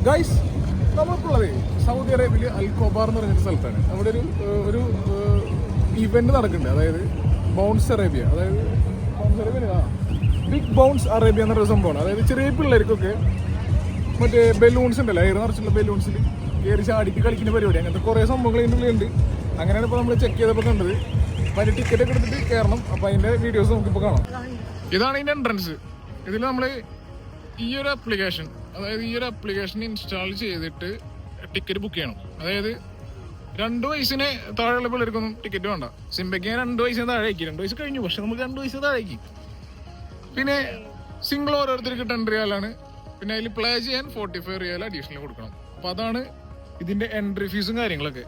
Guys, നമ്മളിപ്പോഴേ Saudi അറേബ്യയിൽ അൽ ഖൊബാർ എന്ന് പറഞ്ഞൊരു സ്ഥലത്താണ്. അവിടെ ഒരു ഇവന്റ് നടക്കുന്നുണ്ട്. അതായത് ബൗൺസ് അറേബ്യ, അതായത് bounce Arabia big bounce Arabia എന്നൊരു സംഭവമാണ്. അതായത് ചെറിയ പിള്ളേർക്കൊക്കെ മറ്റേ ബലൂൺസ് ഉണ്ടല്ലോ, എയർ നിറച്ചുള്ള ബലൂൺസിൽ കയറി ചാടിക്ക് കളിക്കുന്ന പരിപാടി. അങ്ങനത്തെ കുറേ സംഭവങ്ങൾ ഇതിൻ്റെ ഉള്ളിലുണ്ട്. അങ്ങനെയാണ് ഇപ്പോൾ നമ്മൾ ചെക്ക് ചെയ്തപ്പോൾ കണ്ടത്. അപ്പോൾ അതിൻ്റെ ടിക്കറ്റൊക്കെ എടുത്തിട്ട് കയറണം. അപ്പോൾ അതിൻ്റെ വീഡിയോസ് നമുക്കിപ്പോൾ കാണാം. ഇതാണ് ഇതിൻ്റെ എൻട്രൻസ്. ഇതിൽ നമ്മൾ ഈ ഒരു ആപ്ലിക്കേഷൻ ഇൻസ്റ്റാൾ ചെയ്തിട്ട് ടിക്കറ്റ് ബുക്ക് ചെയ്യണം. അതായത് 2 വയസ്സിന് താഴെയുള്ള പിള്ളേർക്കൊന്നും ടിക്കറ്റ് വേണ്ട. സിംബയ്ക്ക് 2 വയസ്സിന് താഴേക്ക്, 2 വയസ്സ് കഴിഞ്ഞു, പക്ഷെ നമുക്ക് 2 വയസ്സിന് താഴേക്ക്. പിന്നെ സിംഗിൾ ഓരോരുത്തർക്ക് 10 റിയാലാണ്. പിന്നെ അതിൽ പ്ലേ ചെയ്യാൻ 45 റിയാൽ അഡീഷണൽ കൊടുക്കണം. അപ്പോൾ അതാണ് ഇതിൻ്റെ എൻട്രി ഫീസും കാര്യങ്ങളൊക്കെ.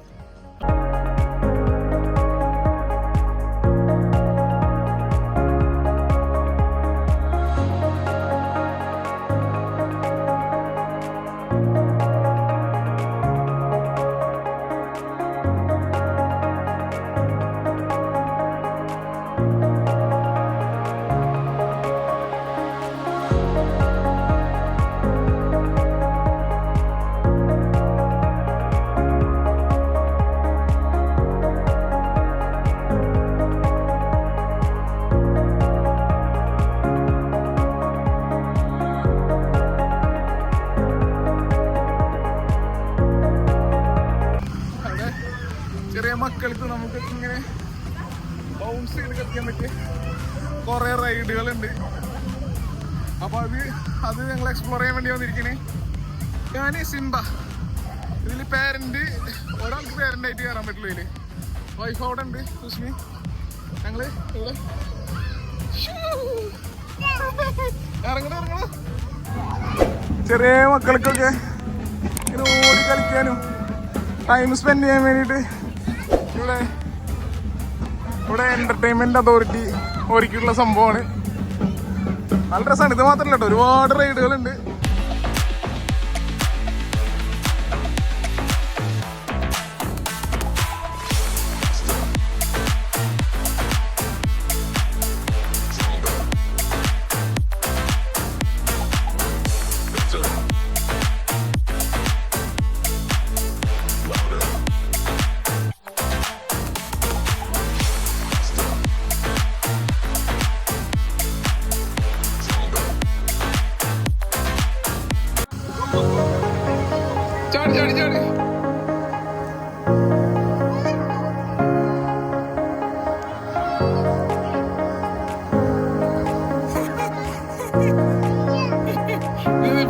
ചെറിയ മക്കൾക്ക് നമുക്ക് ഇങ്ങനെ ബൗൺസ് ചെയ്ത് കളിക്കാൻ പറ്റിയ കുറേ റൈഡുകളുണ്ട്. അപ്പോൾ അത് ഞങ്ങൾ എക്സ്പ്ലോർ ചെയ്യാൻ വേണ്ടി വന്നിരിക്കണേ. ഞാൻ സിംബ. ഇതിൽ ഒരാൾക്ക് പേരൻ്റായിട്ട് കയറാൻ പറ്റുള്ളൂ. ഇതിൽ വൈഫ് അവിടെ ഉണ്ട്, സുസ്മി. ഞങ്ങൾ ഇവിടെ ഇറങ്ങണം. ചെറിയ മക്കൾക്കൊക്കെ ഇങ്ങനെ ഓടി കളിക്കാനും ടൈം സ്പെൻഡ് ചെയ്യാൻ വേണ്ടിയിട്ട് ഇവിടെ എന്റർടൈൻമെന്റ് അതോറിറ്റി ഒരുക്കിയിട്ടുള്ള സംഭവമാണ്. നല്ല രസമാണ്. ഇത് മാത്രമല്ല കേട്ടോ, ഒരുപാട് റൈഡുകളുണ്ട്. ചാടി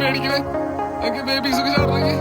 പേടിക്കണേ. എനിക്ക് ബേബീസൊക്കെ ചാടണമെങ്കിൽ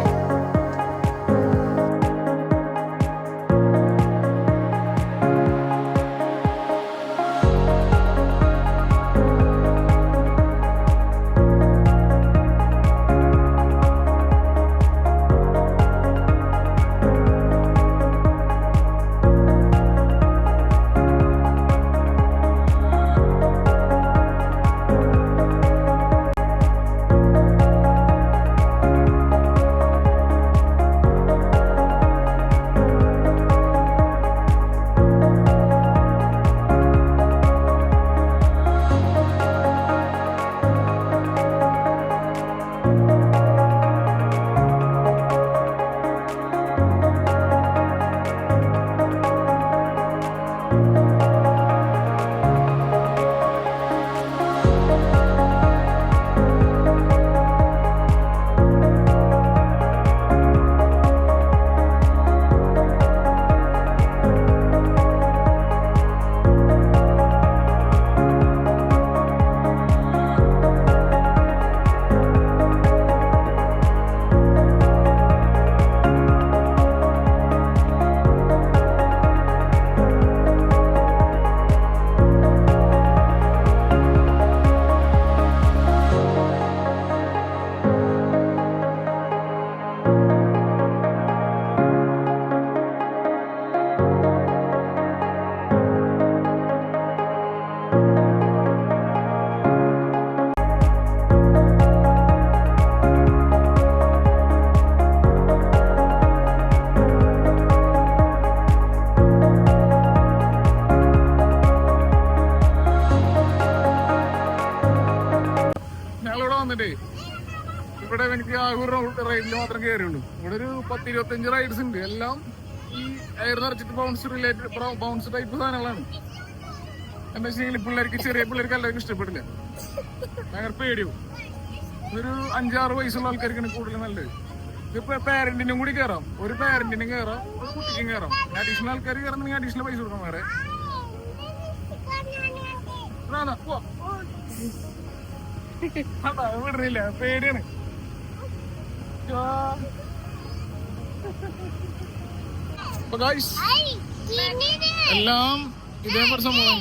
റൈഡിൽ മാത്രം കയറിയുള്ളൂ. ഇവിടെ ഒരു 10-25 റൈഡ്സ് ഉണ്ട്. എല്ലാം ഈ എയർ നിറച്ചിട്ട് ബൗൺസ് റിലേറ്റഡ് ബൗൺസ് ടൈപ്പ് സാധനങ്ങളാണ്. എന്താ വെച്ചാൽ പിള്ളേർക്ക്, ചെറിയ പിള്ളേർക്ക് എല്ലാവർക്കും ഇഷ്ടപ്പെടില്ല, ഭയങ്കര പേടിയും. ഒരു 5-6 വയസ്സുള്ള ആൾക്കാർക്കാണ് കൂടുതൽ നല്ലത്. ഇതിപ്പോ പാരന്റിനും കൂടി കയറാം, ഒരു പാരന്റിനും കയറാം, ഒരു കുട്ടിക്കും കയറാം. അഡീഷണൽ ആൾക്കാർ കയറണമെങ്കിൽ അഡീഷണൽ പൈസ കൊടുക്കണം വേറെ. വിടുന്നില്ല, പേടിയാണ്. എല്ലാം ഇതേപോലെ സംഭവം.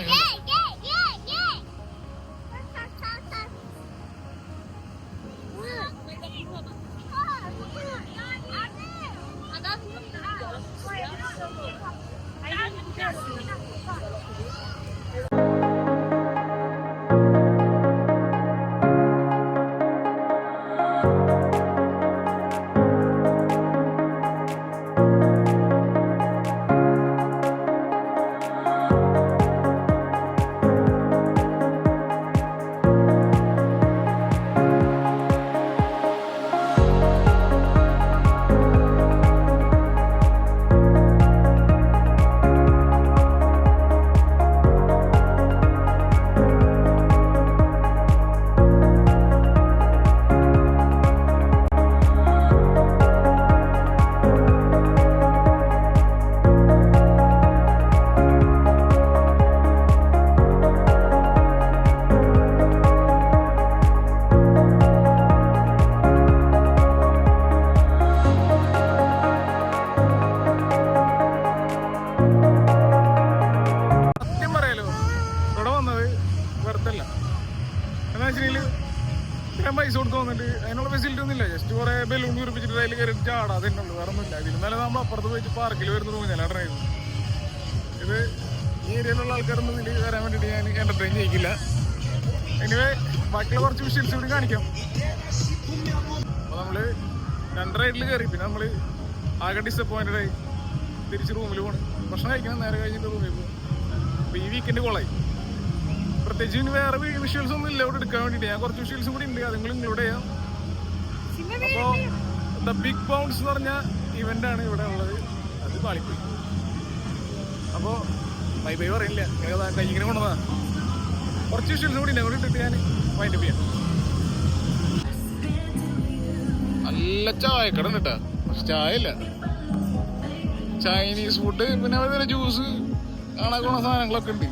പൈസ കൊടുത്ത് വന്നിട്ട് അതിനുള്ള ഫെസിലിറ്റി ഒന്നുമില്ല. ജസ്റ്റ് കുറെ ബലൂൺ കുറിപ്പിച്ചിട്ട് അതിൽ കയറി ചാടാ, അതുള്ളൂ, വേറെ ഒന്നുമില്ല. ഇതിന്നാലും നമ്മൾ അപ്പുറത്ത് പോയിട്ട് പാർക്കിൽ വരുന്ന ഊഞ്ഞാലായിരുന്നു. ഇത് ഈ ഏരിയയിലുള്ള ആൾക്കാരൊന്നും ഇതിൽ വരാൻ വേണ്ടിയിട്ട് ഞാൻ എന്റർടൈൻ ചെയ്യിക്കില്ല. എനിവേ ബാക്കിയുള്ള കുറച്ച് വിഷ്വൽസ് കൂടി കാണിക്കാം. അപ്പോൾ നമ്മള് 2 റൈഡിൽ കയറി, പിന്നെ നമ്മള് ആകെ ഡിസപ്പോയിന്റഡ് ആയി തിരിച്ച് റൂമിൽ പോകണം. ഭക്ഷണം കഴിക്കണം, നേരെ കഴിഞ്ഞിട്ട് റൂമിൽ പോകും. അപ്പോൾ ഈ വീക്കെൻഡ് കോളായി. പ്രത്യേകിച്ച് ഇനി വേറെ വിഷ്വൽസ് ഒന്നും ഇല്ല ഇവിടെ എടുക്കാൻ വേണ്ടിയിട്ട്. ഞാൻ കുറച്ച് വിഷ്വൽസും കൂടി ഉണ്ട്, അത് നിങ്ങൾ ഇൻക്ലൂഡ് ചെയ്യാം. അപ്പോൾ ദ ബിഗ് ബൗൺസ് എന്ന് പറഞ്ഞ ഇവന്റ് ആണ് ഇവിടെ ഉള്ളത്. അത് പാളിപ്പോയി. അപ്പോൾ ബൈ ബൈ പറയില്ല, കൈ ഇങ്ങനെ കൊണ്ടുവന്നാ. കുറച്ച് വിഷ്വൽസും കൂടി ഉണ്ട്, അവിടെ ഇട്ടിട്ട് ഞാൻ വൈൻഡപ്പ് ചെയ്യാം. നല്ല ചായക്കട ഉണ്ട് കേട്ടാ, പക്ഷെ ചായ ഇല്ല. ചൈനീസ് ഫുഡ്, പിന്നെ അതുപോലെ ജ്യൂസ്, കാണാൻ സാധനങ്ങളൊക്കെ ഉണ്ട്.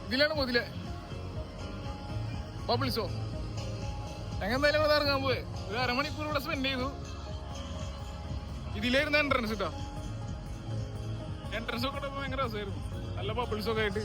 ഇതിലാണ് മുതലേ ബബിൾസോ. ഞങ്ങൾ എന്തായാലും ഇവിടെ ഇറങ്ങാൻ പോയെ, ഒരു അരമണിക്കൂർ ഇവിടെ സ്പെൻഡ് ചെയ്തു. ഇതിലായിരുന്നു എൻട്രൻസ് കേട്ടോ. എൻട്രൻസ് ഒക്കെ ഭയങ്കര രസമായിരുന്നു, നല്ല ബബിൾസൊക്കെ ആയിട്ട്.